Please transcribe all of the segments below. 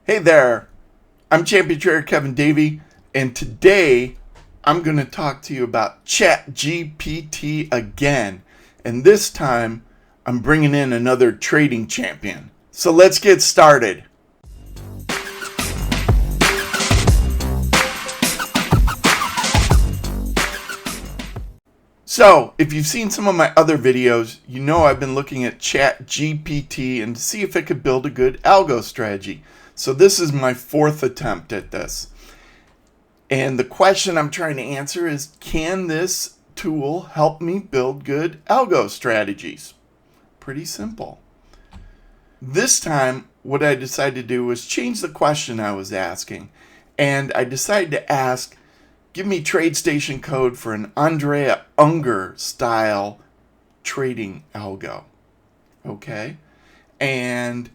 Hey there, I'm Champion Trader Kevin Davey, and today I'm going to talk to you about ChatGPT again. And this time I'm bringing in another trading champion. So let's get started. So, if you've seen some of my other videos, you know I've been looking at ChatGPT and to see if it could build a good algo strategy. So this is my fourth attempt at this. And the question I'm trying to answer is, can this tool help me build good algo strategies? Pretty simple. This time, what I decided to do was change the question I was asking. And I decided to ask, give me TradeStation code for an Andrea Unger style trading algo. Okay? And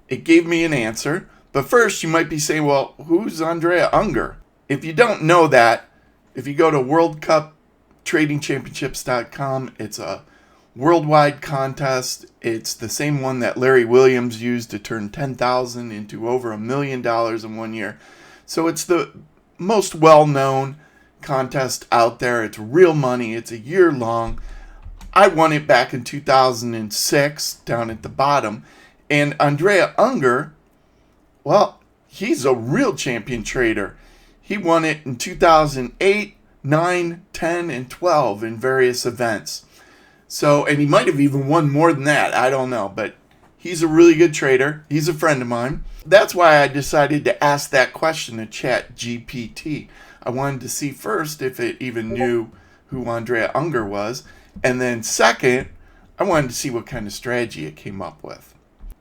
it gave me an answer. But first, you might be saying, well, who's Andrea Unger? If you don't know that, if you go to worldcuptradingchampionships.com, it's a worldwide contest. It's the same one that Larry Williams used to turn $10,000 into over $1 million in 1 year. So it's the most well-known contest out there. It's real money. It's a year long. I won it back in 2006 down at the bottom. And Andrea Unger, well, he's a real champion trader. He won it in 2008, 9, 10, and 12 in various events. So, and he might have even won more than that. I don't know, but he's a really good trader. He's a friend of mine. That's why I decided to ask that question to ChatGPT. I wanted to see first if it even knew who Andrea Unger was. And then second, I wanted to see what kind of strategy it came up with.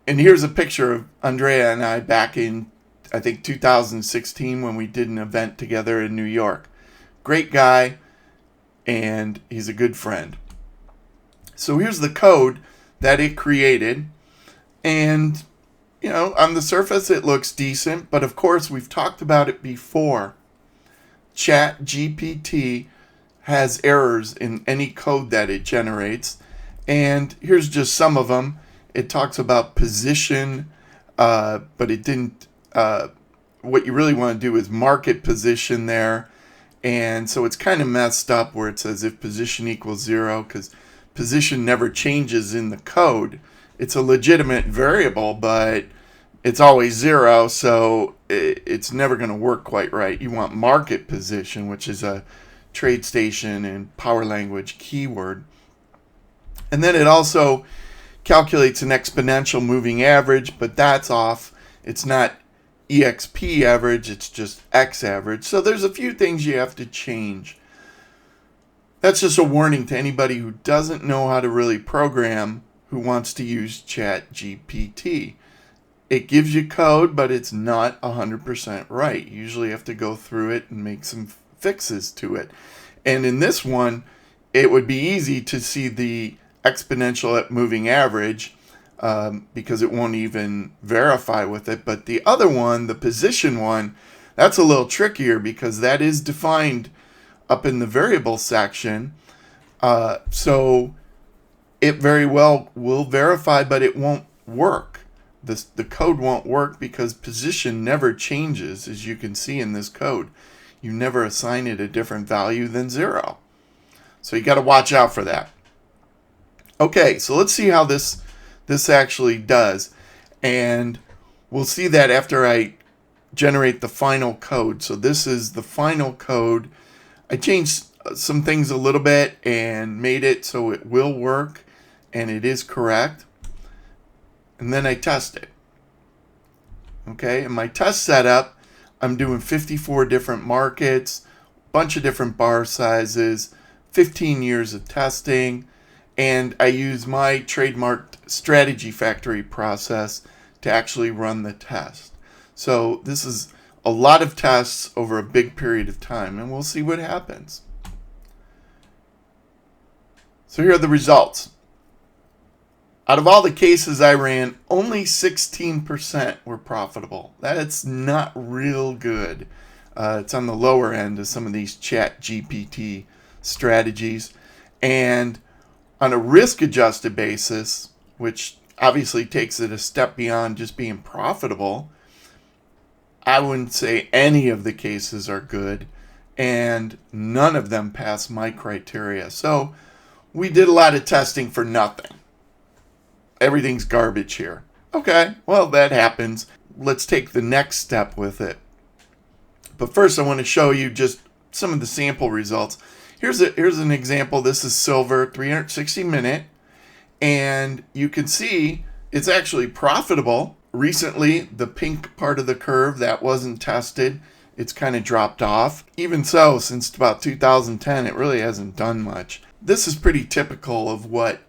And here's a picture of Andrea and I back in, I think, 2016 when we did an event together in New York. Great guy, and he's a good friend. So here's the code that it created. And, you know, on the surface it looks decent, but of course we've talked about it before. ChatGPT has errors in any code that it generates. And here's just some of them. It talks about position, but it didn't. What you really want to do is market position there. And so it's kind of messed up where it says if position equals 0, because position never changes in the code. It's a legitimate variable, but it's always 0, so it's never going to work quite right. You want market position, which is a TradeStation and Power Language keyword. And then it also calculates an exponential moving average, but that's off. It's not EXP average, it's just X average. So there's a few things you have to change. That's just a warning to anybody who doesn't know how to really program who wants to use ChatGPT. It gives you code, but it's not 100% right. You usually have to go through it and make some fixes to it. And in this one, it would be easy to see the exponential moving average because it won't even verify with it. But the other one, the position one, that's a little trickier because that is defined up in the variable section. So it very well will verify, but it won't work. The code won't work because position never changes, as you can see in this code. You never assign it a different value than 0. So you got to watch out for that. Okay, so let's see how this actually does. And we'll see that after I generate the final code. So this is the final code. I changed some things a little bit and made it so it will work and it is correct. And then I test it. Okay, in my test setup, I'm doing 54 different markets, a bunch of different bar sizes, 15 years of testing, and I use my trademarked strategy factory process to actually run the test. So this is a lot of tests over a big period of time, and we'll see what happens. So here are the results. Out of all the cases I ran, only 16% were profitable. That's not real good. It's on the lower end of some of these ChatGPT strategies. And on a risk-adjusted basis, which obviously takes it a step beyond just being profitable, I wouldn't say any of the cases are good, and none of them pass my criteria. So we did a lot of testing for nothing. Everything's garbage here. Okay, well, that happens. Let's take the next step with it. But first, I want to show you just some of the sample results. Here's an example. This is silver, 360 minute, and you can see it's actually profitable. Recently, the pink part of the curve that wasn't tested, it's kind of dropped off. Even so, since about 2010, it really hasn't done much. This is pretty typical of what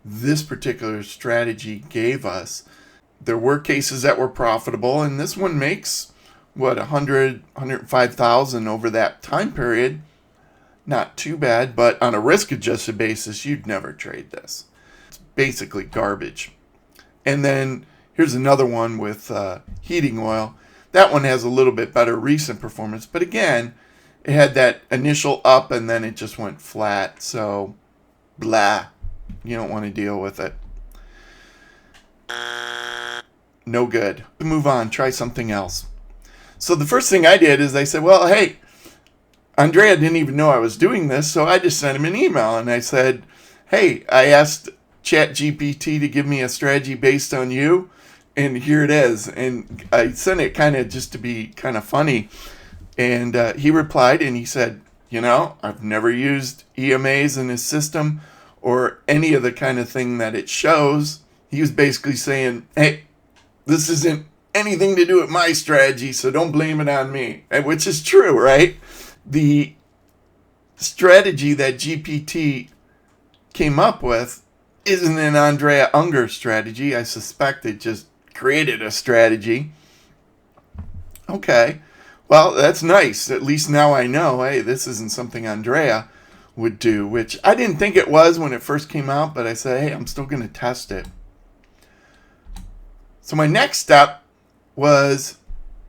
this particular strategy gave us. There were cases that were profitable, and this one makes, what, 105,000 over that time period. Not too bad, but on a risk-adjusted basis, you'd never trade this. It's basically garbage. And then here's another one with heating oil. That one has a little bit better recent performance, but again, it had that initial up and then it just went flat. So, blah. You don't want to deal with it. No good. Move on. Try something else. So the first thing I did is I said, well, hey, Andrea didn't even know I was doing this, so I just sent him an email and I said, hey, I asked ChatGPT to give me a strategy based on you, and here it is. And I sent it kind of just to be kind of funny. And he replied and he said, I've never used EMAs in his system or any of the kind of thing that it shows. He was basically saying, hey, this isn't anything to do with my strategy, so don't blame it on me. Which is true, right? The strategy that GPT came up with isn't an Andrea Unger strategy. I suspect it just created a strategy. Okay, well, that's nice. At least now I know, hey, this isn't something Andrea would do, which I didn't think it was when it first came out, but I said, hey, I'm still going to test it. So my next step was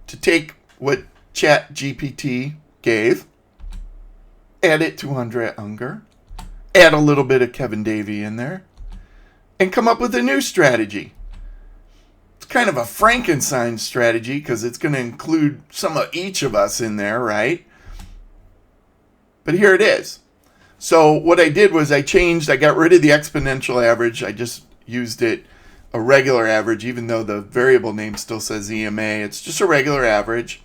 to take what ChatGPT gave, add it to Andrea Unger, add a little bit of Kevin Davey in there, and come up with a new strategy. It's kind of a Frankenstein strategy because it's going to include some of each of us in there, right? But here it is. So what I did was I got rid of the exponential average. I just used it a regular average, even though the variable name still says EMA. It's just a regular average.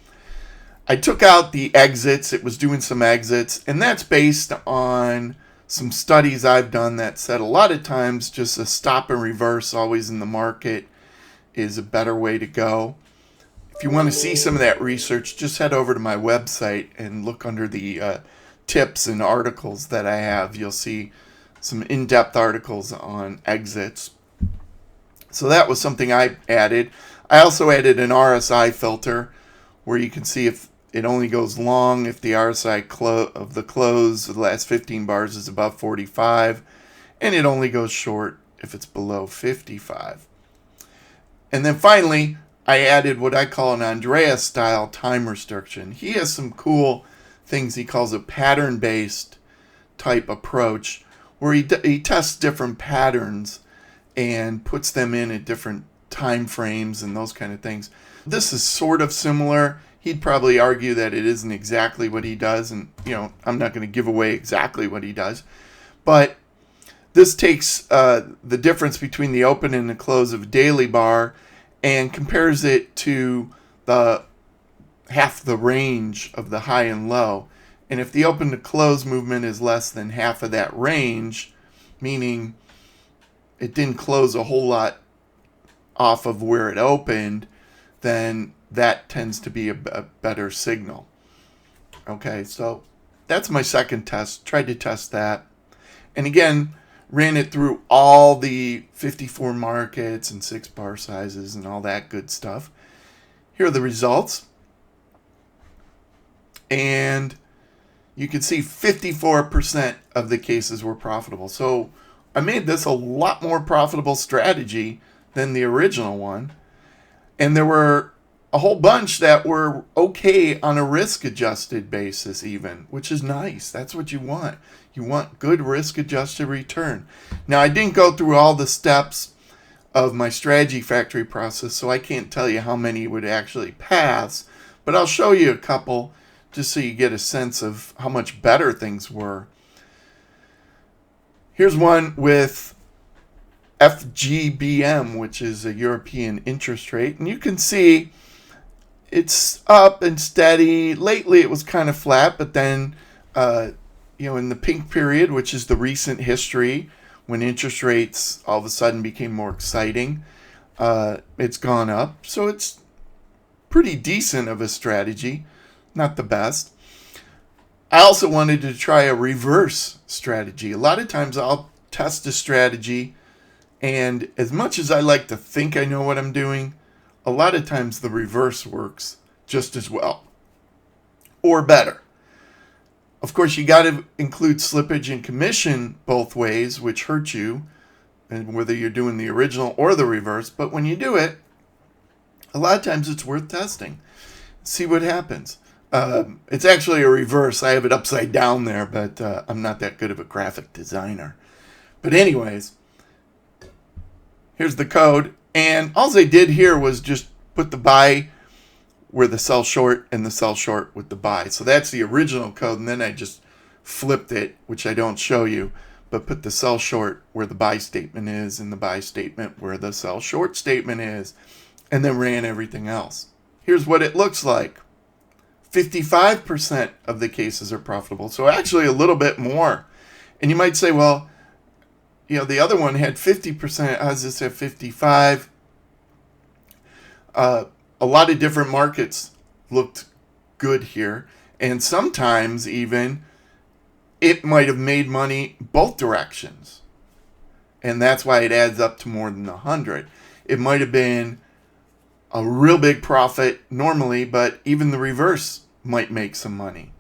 I took out the exits. It was doing some exits, and that's based on some studies I've done that said a lot of times just a stop and reverse always in the market is a better way to go. If you want to see some of that research, just head over to my website and look under the tips and articles that I have. You'll see some in-depth articles on exits. So that was something I added. I also added an RSI filter where you can see if it only goes long if the RSI of the close of the last 15 bars is above 45, and it only goes short if it's below 55. And then finally, I added what I call an Andrea style time restriction. He has some cool things he calls a pattern-based type approach where he tests different patterns and puts them in at different time frames and those kind of things. This is sort of similar. He'd probably argue that it isn't exactly what he does, and I'm not going to give away exactly what he does. But this takes the difference between the open and the close of a daily bar and compares it to the half the range of the high and low. And if the open to close movement is less than half of that range, meaning it didn't close a whole lot off of where it opened, then that tends to be a better signal. Okay, so that's my second test. Tried to test that. And again, ran it through all the 54 markets and 6 bar sizes and all that good stuff. Here are the results. And you can see 54% of the cases were profitable. So I made this a lot more profitable strategy than the original one. And there were a whole bunch that were okay on a risk-adjusted basis even, which is nice. That's what you want. You want good risk-adjusted return. Now, I didn't go through all the steps of my strategy factory process, so I can't tell you how many would actually pass, But I'll show you a couple just so you get a sense of how much better things were. Here's one with FGBM, which is a European interest rate. And you can see it's up and steady. Lately it was kind of flat, but then, in the pink period, which is the recent history, when interest rates all of a sudden became more exciting, it's gone up. So it's pretty decent of a strategy, not the best. I also wanted to try a reverse strategy. A lot of times I'll test a strategy, and as much as I like to think I know what I'm doing, a lot of times the reverse works just as well or better. Of course, you got to include slippage and commission both ways, which hurt you, and whether you're doing the original or the reverse. But when you do it, a lot of times it's worth testing. See what happens. It's actually a reverse. I have it upside down there, but I'm not that good of a graphic designer. But anyways, here's the code. And all they did here was just put the buy where the sell short and the sell short with the buy. So that's the original code. And then I just flipped it, which I don't show you, but put the sell short where the buy statement is and the buy statement where the sell short statement is, and then ran everything else. Here's what it looks like. 55% of the cases are profitable. So actually a little bit more. And you might say, well, the other one had 50%. How does this have 55? A lot of different markets looked good here. And sometimes even it might have made money both directions. And that's why it adds up to more than 100. It might have been a real big profit normally, but even the reverse might make some money.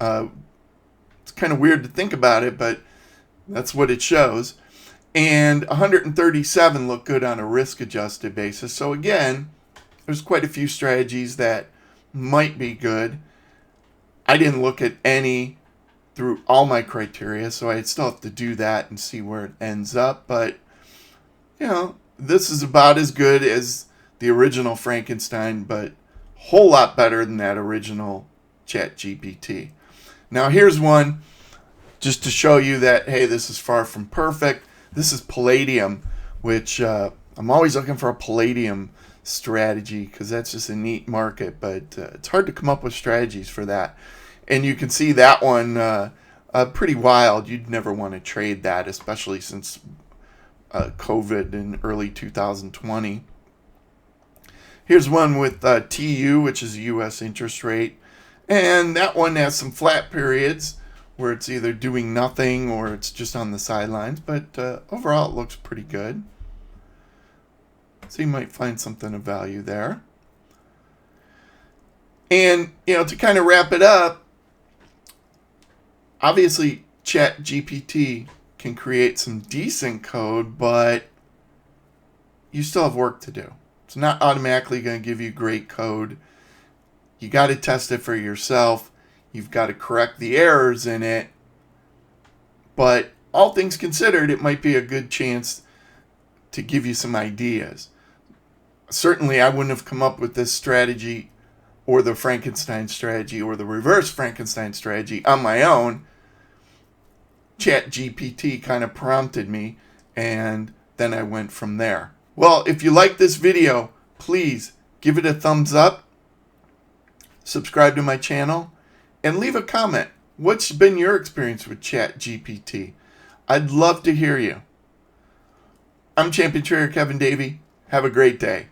It's kind of weird to think about it, but that's what it shows. And 137 look good on a risk-adjusted basis. So again, there's quite a few strategies that might be good. I didn't look at any through all my criteria, so I still have to do that and see where it ends up. But, this is about as good as the original Frankenstein, but a whole lot better than that original ChatGPT. Now here's one just to show you that, hey, this is far from perfect. This is Palladium, which I'm always looking for a Palladium strategy because that's just a neat market, but it's hard to come up with strategies for that. And you can see that one pretty wild. You'd never want to trade that, especially since COVID in early 2020. Here's one with TU, which is a U.S. interest rate. And that one has some flat periods where it's either doing nothing or it's just on the sidelines. But overall, it looks pretty good. So you might find something of value there. And, to kind of wrap it up, obviously, ChatGPT can create some decent code, but you still have work to do. It's not automatically going to give you great code. You got to test it for yourself. You've got to correct the errors in it. But all things considered, it might be a good chance to give you some ideas. Certainly, I wouldn't have come up with this strategy or the Frankenstein strategy or the reverse Frankenstein strategy on my own. ChatGPT kind of prompted me, and then I went from there. Well, if you like this video, please give it a thumbs up, subscribe to my channel, and leave a comment. What's been your experience with ChatGPT? I'd love to hear you. I'm Champion Trader Kevin Davey. Have a great day.